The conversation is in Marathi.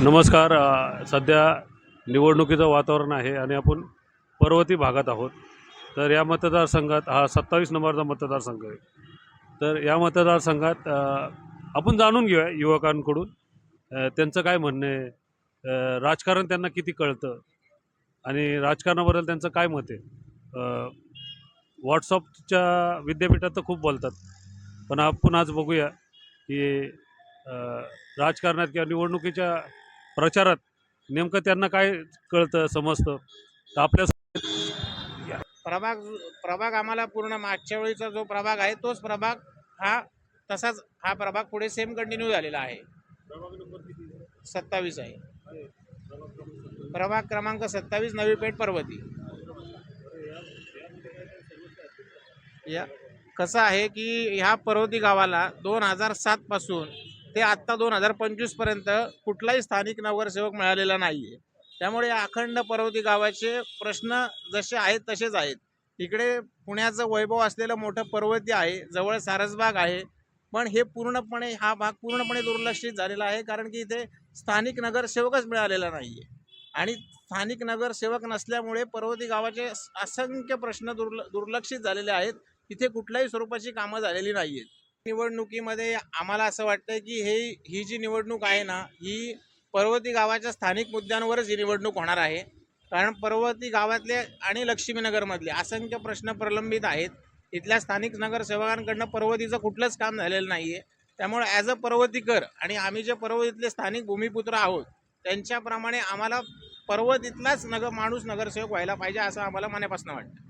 नमस्कार. सध्या निवडणुकीचं वातावरण आहे आणि आपण पर्वती भागात आहोत. तर या मतदारसंघात हा 27 नंबरचा मतदारसंघ आहे. तर या मतदारसंघात आपण जाणून घेऊया युवकांकडून त्यांचं काय म्हणणं आहे, राजकारण त्यांना किती कळतं आणि राजकारणाबद्दल त्यांचं काय मत आहे. व्हॉट्सअपच्या विद्यापीठात तर खूप बोलतात, पण आपण आज बघूया की राजकारणात किंवा निवडणुकीच्या प्रचारात नेमकं त्यांना काय कळतं, समजतं. तर आपल्या प्रभाग प्रभाग आम्हाला पूर्ण मागच्या वेळीचा जो प्रभाग आहे तोच प्रभाग हा तसाच हा प्रभाग पुढे सेम कंटिन्यू झालेला आहे. 27 आहे प्रभाग क्रमांक 27 नवी पेठ पर्वती. या कसं आहे की ह्या पर्वती गावाला 2007 पासून ते आत्ता 2025 पर्यंत कुठलाही स्थानिक नगरसेवक मिळालेला नाहीये. त्यामुळे या अखंड पर्वती गावाचे प्रश्न जसे आहेत तसेच आहेत. इकडे पुण्याचं वैभव असलेलं मोठं पर्वती आहे, जवळ सारसबाग आहे, पण हे पूर्णपणे हा भाग पूर्णपणे दुर्लक्षित झालेला आहे, कारण की इथे स्थानिक नगरसेवकच मिळालेला नाहीये. आणि स्थानिक नगरसेवक नसल्यामुळे पर्वती गावाचे असंख्य प्रश्न दुर्लक्षित झालेले आहेत. इथे कुठल्याही स्वरूपाची कामं झालेली नाहीयेत. निवडणुकीमध्ये आम्हाला असं वाटतं की ही जी निवडणूक आहे ना, ही पर्वती गावाच्या स्थानिक मुद्द्यांवरच ही निवडणूक होणार आहे. कारण पर्वती गावातले आणि लक्ष्मीनगरमधले असंख्य प्रश्न प्रलंबित आहेत. इथल्या स्थानिक नगरसेवकांकडनं पर्वतीचं कुठलंच काम झालेलं नाहीये. त्यामुळे ॲज अ पर्वतीकर आणि आम्ही जे पर्वतीतले स्थानिक भूमिपुत्र आहोत, त्यांच्याप्रमाणे आम्हाला पर्वतीतलाच माणूस नगरसेवक व्हायला पाहिजे असं आम्हाला मनापासून वाटतं.